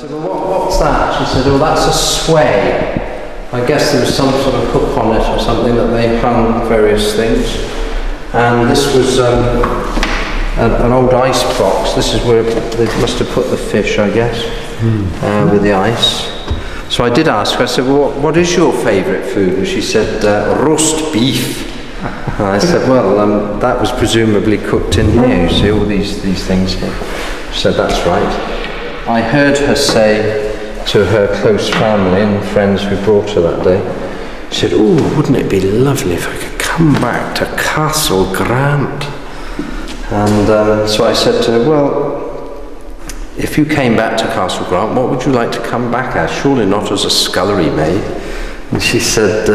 said, well, what's that? She said, oh, that's a sway. I guess there was some sort of hook on it or something that they hung various things. And this was an old ice box. This is where they must have put the fish, I guess, with the ice. So I did ask her, I said, well, what is your favourite food? And she said, roast beef. And I said, well, that was presumably cooked in here. You see all these things here. She said, that's right. I heard her say to her close family and friends who brought her that day, she said, oh, wouldn't it be lovely if I could come back to Castle Grant? And so I said to her, well, if you came back to Castle Grant, what would you like to come back as? Surely not as a scullery maid. And she said,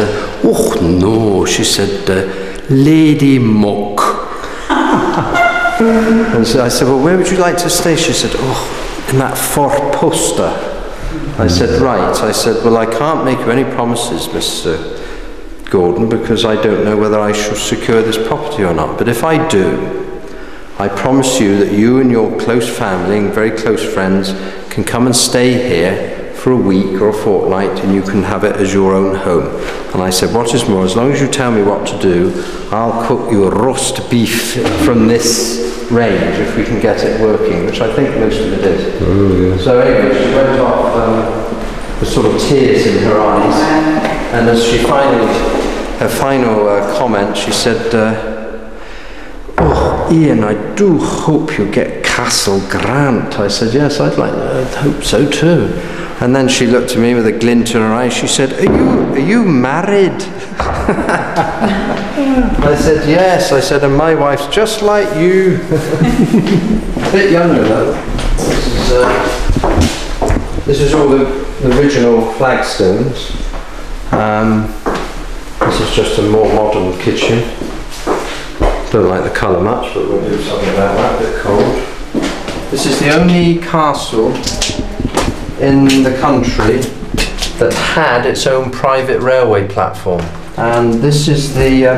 oh no, she said, Lady Muck. And so I said, well, where would you like to stay? She said, oh, in that four poster. I said, right. I said, well, I can't make you any promises, Mr. Gordon, because I don't know whether I shall secure this property or not. But if I do, I promise you that you and your close family and very close friends can come and stay here for a week or a fortnight, and you can have it as your own home. And I said, what is more, as long as you tell me what to do, I'll cook you a roast beef from this range if we can get it working, which I think most of it is. Oh, yeah. So anyway, she went off with sort of tears in her eyes, and as she her final comment, she said, oh, Ian, I do hope you get Castle Grant. I said, yes, I'd hope so too. And then she looked at me with a glint in her eye. She said, are you married? I said, yes. I said, and my wife's just like you. A bit younger though. This is all the original flagstones. This is just a more modern kitchen. Don't like the colour much, but we'll do something about that, a bit cold. This is the only castle in the country that had its own private railway platform. And this is the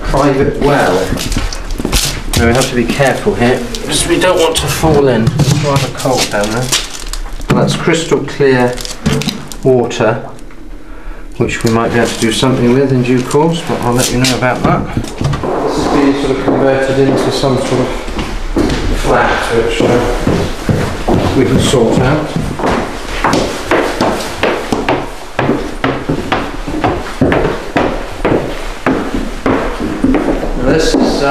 private well. Now we have to be careful here, because we don't want to fall in. It's rather cold down there. And that's crystal clear water, which we might be able to do something with in due course, but I'll let you know about that. This is being sort of converted into some sort of flat, which we can sort out. This is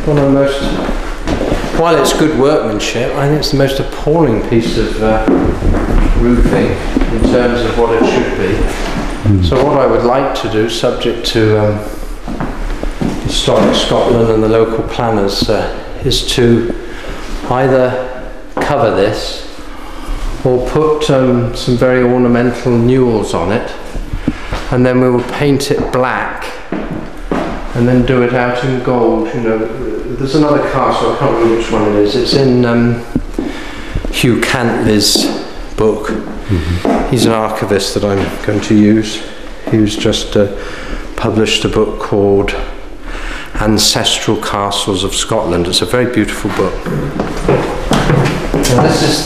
one of the most, while it's good workmanship, I think it's the most appalling piece of roofing in terms of what it should be. So what I would like to do, subject to Historic Scotland and the local planners, is to either cover this or put some very ornamental newels on it, and then we will paint it black and then do it out in gold. You know, there's another castle, I can't remember which one it is. It's in Hugh Cantley's book. He's an archivist that I'm going to use. He's just published a book called Ancestral Castles of Scotland. It's a very beautiful book. Now this is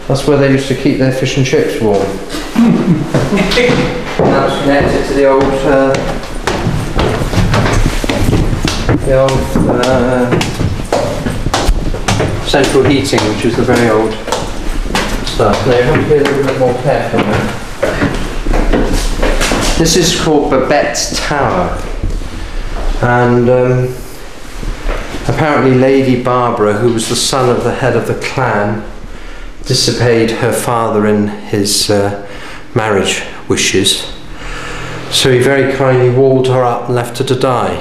that's where they used to keep their fish and chips warm. Now it's connected to the old central heating, which is the very old stuff. Now you have to be a little bit more careful now. This is called Babette's Tower, and apparently Lady Barbara, who was the son of the head of the clan, disobeyed her father in his marriage wishes, so he very kindly walled her up and left her to die.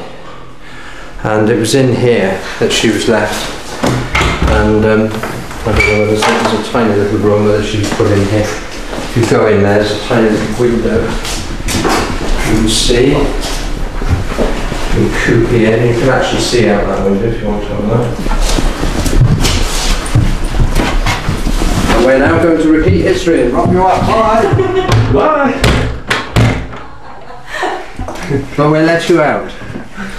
And it was in here that she was left, and I don't know whether there's a tiny little room that she was put in here. If you go in there, there's a tiny little window. You can see. You can coop here, and you can actually see out that window if you want to have a look. And we're now going to repeat history and rock you up. Alright. Bye. But we'll let you out.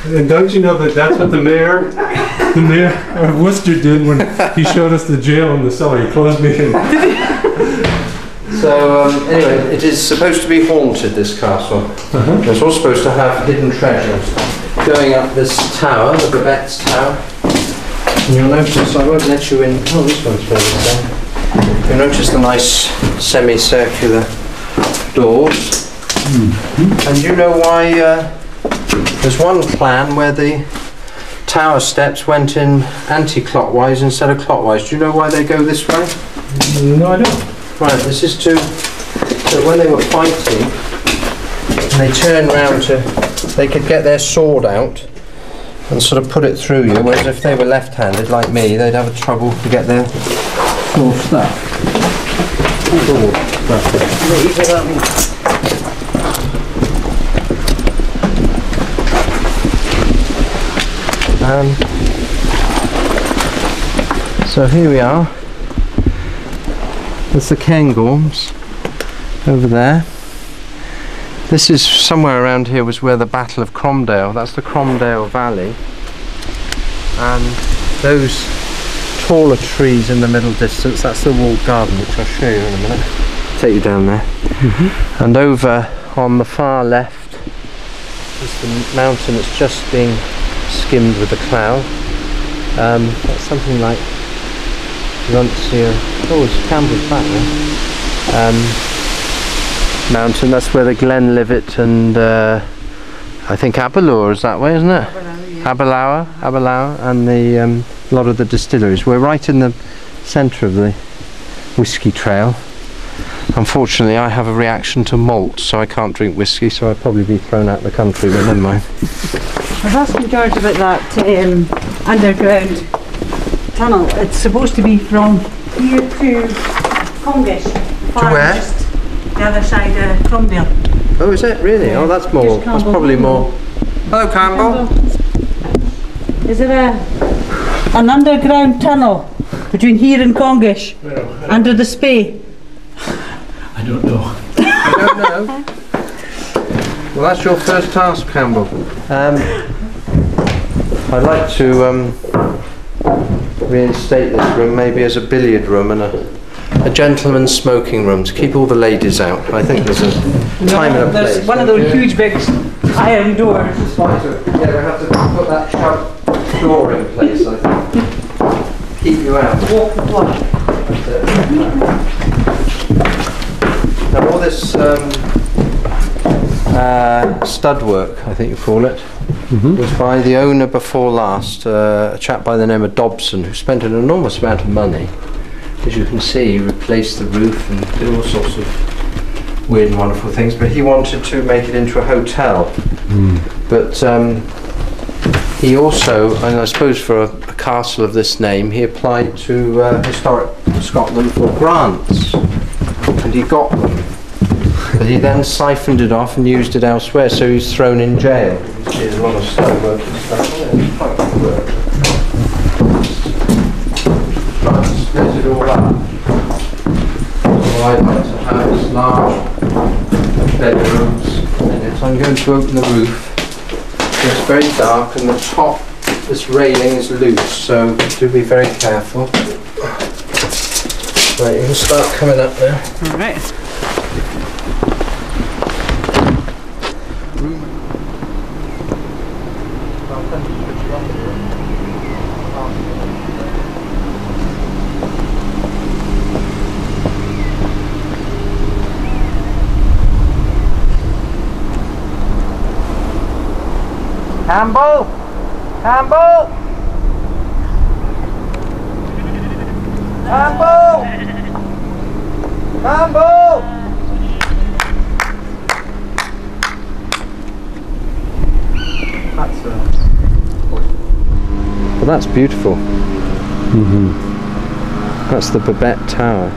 And don't you know that that's what the mayor the mayor of Worcester did when he showed us the jail in the cellar. He closed me in. So anyway, it is supposed to be haunted, this castle. It's all supposed to have hidden treasures. Going up this tower, the Babette's Tower, and you'll notice, I won't let you in, oh this one's further down. You'll notice the nice semicircular doors. And you know why there's one plan where the tower steps went in anti-clockwise instead of clockwise. Do you know why they go this way? No, I don't. Right, this is so when they were fighting, and they turned round they could get their sword out and sort of put it through you, whereas if they were left-handed like me, they'd have trouble to get their sword stuck. So here we are. There's the Cairngorms over there. This is somewhere around here was where the Battle of Cromdale, that's the Cromdale Valley. And those taller trees in the middle distance, that's the walled garden, which I'll show you in a minute. Take you down there. And over on the far left is the mountain that's just being skimmed with a cloud. That's something like Runtsia, oh it's Campbell's back there. Mountain, that's where the Glenlivet and I think Aberlour is that way, isn't it? Aberlour, and the lot of the distilleries. We're right in the centre of the whiskey trail. Unfortunately I have a reaction to malt, so I can't drink whiskey, so I'd probably be thrown out of the country, but never mind. I was asking George about that underground tunnel. It's supposed to be from here to Congish. To where? The other side of Cromdale. Oh, is it really? Oh, that's more. That's probably more. Hello, Campbell. Is it an underground tunnel between here and Congish, under the Spey? I don't know. I don't know. Well, that's your first task, Campbell. I'd like to reinstate this room maybe as a billiard room and a gentleman's smoking room to keep all the ladies out. I think there's a time and a place. There's one of those huge big iron doors. Yeah, we have to put that door in place, I think. Keep you out. Walk the floor. Now all this stud work, I think you call it, was by the owner before last, a chap by the name of Dobson, who spent an enormous amount of money. As you can see, he replaced the roof and did all sorts of weird and wonderful things, but he wanted to make it into a hotel. But he also, and I suppose for a castle of this name, he applied to Historic Scotland for grants, and he got them. But he then siphoned it off and used it elsewhere, so he's thrown in jail. You see there's a lot of stone work and stuff. Oh, yeah, quite good work. Right, split it all up. So I'd like to have this large bedrooms in it. So I'm going to open the roof. It's very dark and the top, this railing is loose, so do be very careful. Right, you can start coming up now. Alright. Campbell! Campbell! Campbell! Campbell! Well, that's beautiful. That's the Babette Tower.